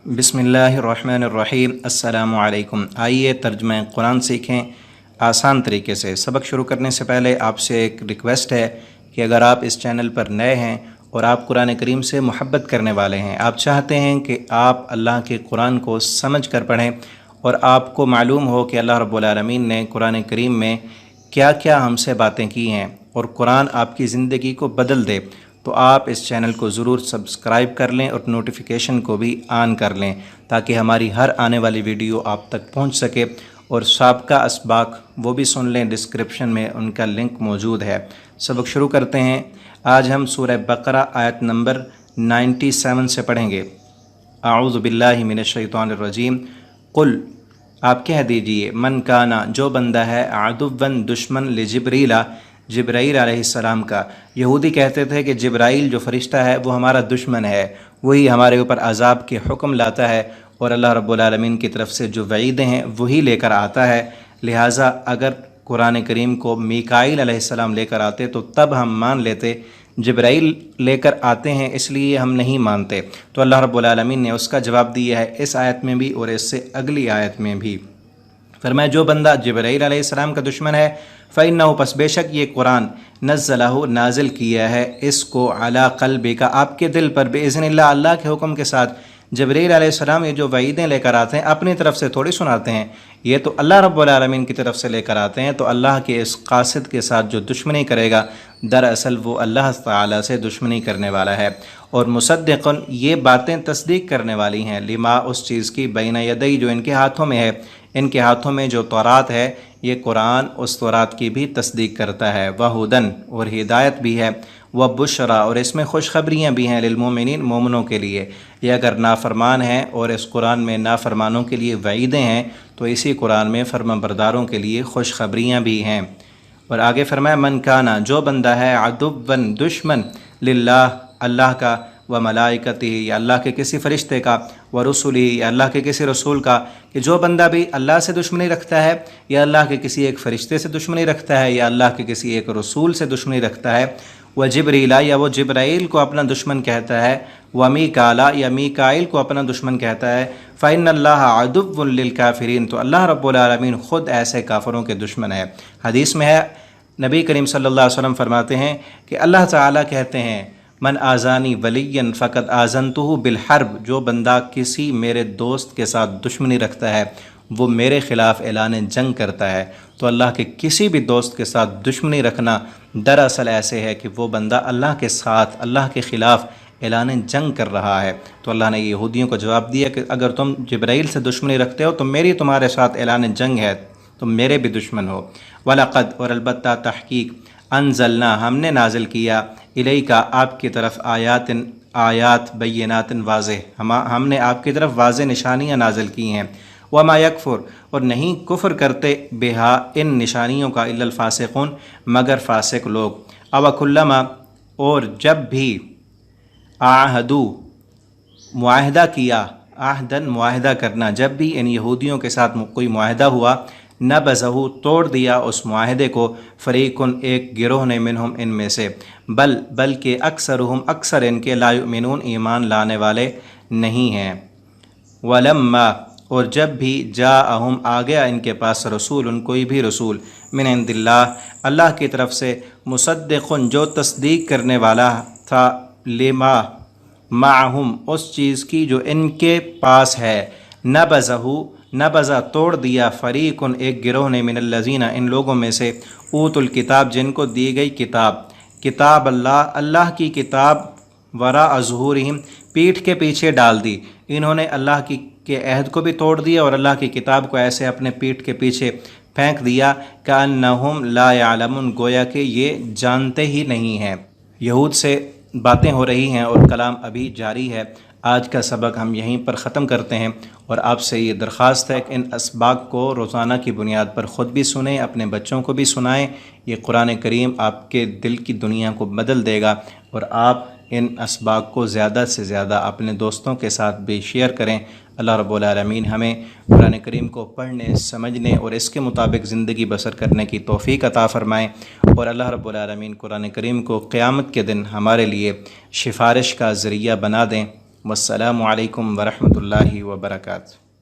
बिस्मिल्लाहिर्रहमानिर्रहीम। अस्सलामु अलैकुम। आइए तर्जुमा कुरान सीखें आसान तरीके से। सबक शुरू करने से पहले आपसे एक रिक्वेस्ट है कि अगर आप इस चैनल पर नए हैं और आप कुरान करीम से मोहब्बत करने वाले हैं, आप चाहते हैं कि आप अल्लाह के कुरान को समझ कर पढ़ें और आपको मालूम हो कि अल्लाह रब्बुल आलमीन ने कुरान करीम में क्या क्या हमसे बातें की हैं और कुरान आपकी ज़िंदगी को बदल दे, तो आप इस चैनल को ज़रूर सब्सक्राइब कर लें और नोटिफिकेशन को भी ऑन कर लें ताकि हमारी हर आने वाली वीडियो आप तक पहुंच सके। और साबका असबाक वो भी सुन लें, डिस्क्रिप्शन में उनका लिंक मौजूद है। सबक शुरू करते हैं। आज हम सूरह बकरा आयत नंबर 97 से पढ़ेंगे। आऊज़ु बिल्लाहि मिनश शैतानिर रजीम। कुल, आप कह दीजिए, मन काना, जो बंदा है, आदुवन, दुश्मन, लिजिब्रीला, जिब्राईल अलैहिस्सलाम का। यहूदी कहते थे कि जिब्राईल जो फ़रिश्ता है वो हमारा दुश्मन है, वही हमारे ऊपर अज़ाब के हुक्म लाता है और अल्लाह रब्बुल आलमीन की तरफ से जो वईदें हैं वही लेकर आता है। लिहाजा अगर कुरान करीम को मीकाईल अलैहिस्सलाम लेकर आते तो तब हम मान लेते, जिब्राईल लेकर आते हैं इसलिए हम नहीं मानते। तो अल्लाह रब्बुल आलमीन ने उसका जवाब दिया है इस आयत में भी और इससे अगली आयत में भी। फरमाया, जो बंदा जिब्राईल अलैहिस्सलाम का दुश्मन है, फ़इन्नहु, पस बेशक ये कुरान, नज़्ज़लहु, नाजिल किया है इसको, अला क़ल्बिका, आपके दिल पर, बिइज़्निल्लाह, अल्लाह के हुक्म के साथ। जिब्राईल अलैहिस्सलाम ये जो वईदें लेकर आते हैं अपनी तरफ से थोड़ी सुनाते हैं, ये तो अल्लाह रब्बुल आलमीन की तरफ से लेकर आते हैं। तो अल्लाह के इस कासिद के साथ जो दुश्मनी करेगा, दरअसल वो अल्लाह ताला से दुश्मनी करने वाला है। और मुसद्दिक़ुन, ये बातें तस्दीक करने वाली हैं, लिमा, उस चीज़ की, बैन यदई, जो इनके हाथों में है। इनके हाथों में जो तौरात है, ये कुरान उस तौरात की भी तस्दीक करता है। वहुदन, और हिदायत भी है, व बुशरा, और इसमें खुशखबरियाँ भी हैं, लिलमोमिनीन, मोमिनों के लिए। ये अगर नाफरमान हैं और इस कुरान में नाफरमानों के लिए वईदें हैं, तो इसी कुरान में फरमाबरदारों के लिए खुशखबरियाँ भी हैं। और आगे फरमाया, मन काना, जो बंदा है, अदुव्वन, दुश्मन, लिल्लाह, अल्लाह का, व मलाइकतिही, या अल्लाह के किसी फ़रिश्ते का, व रसूलिही, या अल्लाह के किसी रसूल का। कि जो बंदा भी अल्लाह से दुश्मनी रखता है, या अल्लाह के किसी एक फ़रिश्ते से दुश्मनी रखता है, या अल्लाह के किसी एक रसूल से दुश्मनी रखता है, व जिब्रीला, या वो जिब्राईल को अपना दुश्मन कहता है, व मीकाला, या मीकाईल को अपना दुश्मन कहता है, फ़इन्नल्लाह अदुव्वुन लिलकाफ़िरीन, तो अल्लाह रब्बुल आलमीन ख़ुद ऐसे काफ़रों के दुश्मन है। हदीस में है, नबी करीम सल्लल्लाहु अलैहि वसल्लम फरमाते हैं कि अल्लाह ताला कहते हैं, मन आज़ानी वलियन फ़क़द आज़नतुहु बिलहर्ब, जो बंदा किसी मेरे दोस्त के साथ दुश्मनी रखता है वो मेरे ख़िलाफ़ ऐलान जंग करता है। तो अल्लाह के किसी भी दोस्त के साथ दुश्मनी रखना दरअसल ऐसे है कि वो बंदा अल्लाह के साथ, अल्लाह के ख़िलाफ़ ऐलान जंग कर रहा है। तो अल्लाह ने यहूदियों को जवाब दिया कि अगर तुम जिब्राईल से दुश्मनी रखते हो तो मेरी तुम्हारे साथ ऐलान जंग है, तुम मेरे भी दुश्मन हो। वलक़द, और अलबत्ता तहक़ीक़, अनज़लना, हमने नाजिल किया, इलैका, आपकी तरफ, आयातिन, आयात, बैयिनातिन, वाज़ेह, हमने आपकी तरफ वाज़ेह निशानियाँ नाजिल की हैं। वमा यकफुर, और नहीं कुफ्र करते, बेहा, इन निशानियों का, इल्लल फ़ासिक़ून, मगर फ़ासिक लोग। अवकुल्लमा, और जब भी, आहदू, मुआहदा किया, आहदन, मुआहदा करना, जब भी इन यहूदियों के साथ कोई मुआहदा हुआ, नबज़हु, तोड़ दिया उस मुआहदे को, फ़रीक़ुन, एक गिरोह ने, मिनहुम, इनमें से, बल्कि अक्सरुहुम, अक्सर इनके, ला युमिनून, ईमान लाने वाले नहीं हैं। वलम्मा, और जब भी, जाअहुम, आ गया इनके पास, रसूल, कोई भी रसूल, मिन इंदिल्लाह, अल्लाह की तरफ से, मुसद्दिक़ुन, जो तस्दीक करने वाला था, लिमा माअहुम, उस चीज़ की जो इनके पास है, नबज़हु, नबज़ा, तोड़ दिया, फ़रीक़ुन, एक गिरोह ने, मिनल्लज़ीना, इन लोगों में से, ऊतुल किताब, जिनको दी गई किताब, किताब अल्लाह, अल्लाह की किताब, वरा अज़हूरिहिम, पीठ के पीछे डाल दी। इन्होंने अल्लाह की के अहद को भी तोड़ दिया और अल्लाह की किताब को ऐसे अपने पीठ के पीछे फेंक दिया, कान्नहुम ला यालमुन, गोया कि ये जानते ही नहीं हैं। यहूद से बातें हो रही हैं और कलाम अभी जारी है। आज का सबक हम यहीं पर ख़त्म करते हैं और आपसे ये दरख्वास्त है कि इन असबाक को रोज़ाना की बुनियाद पर ख़ुद भी सुनें, अपने बच्चों को भी सुनाएं। ये कुरान करीम आपके दिल की दुनिया को बदल देगा और आप इन असबाक को ज़्यादा से ज़्यादा अपने दोस्तों के साथ भी शेयर करें। अल्लाह रब्बुल आलमीन हमें कुरान करीम को पढ़ने, समझने और इसके मुताबिक ज़िंदगी बसर करने की तौफ़ीक़ अता फ़रमाएँ और अल्लाह रब्बुल आलमीन कुरान करीम को क़यामत के दिन हमारे लिए सिफारिश का ज़रिया बना दें। والسلام علیکم ورحمۃ اللہ وبرکاتہ۔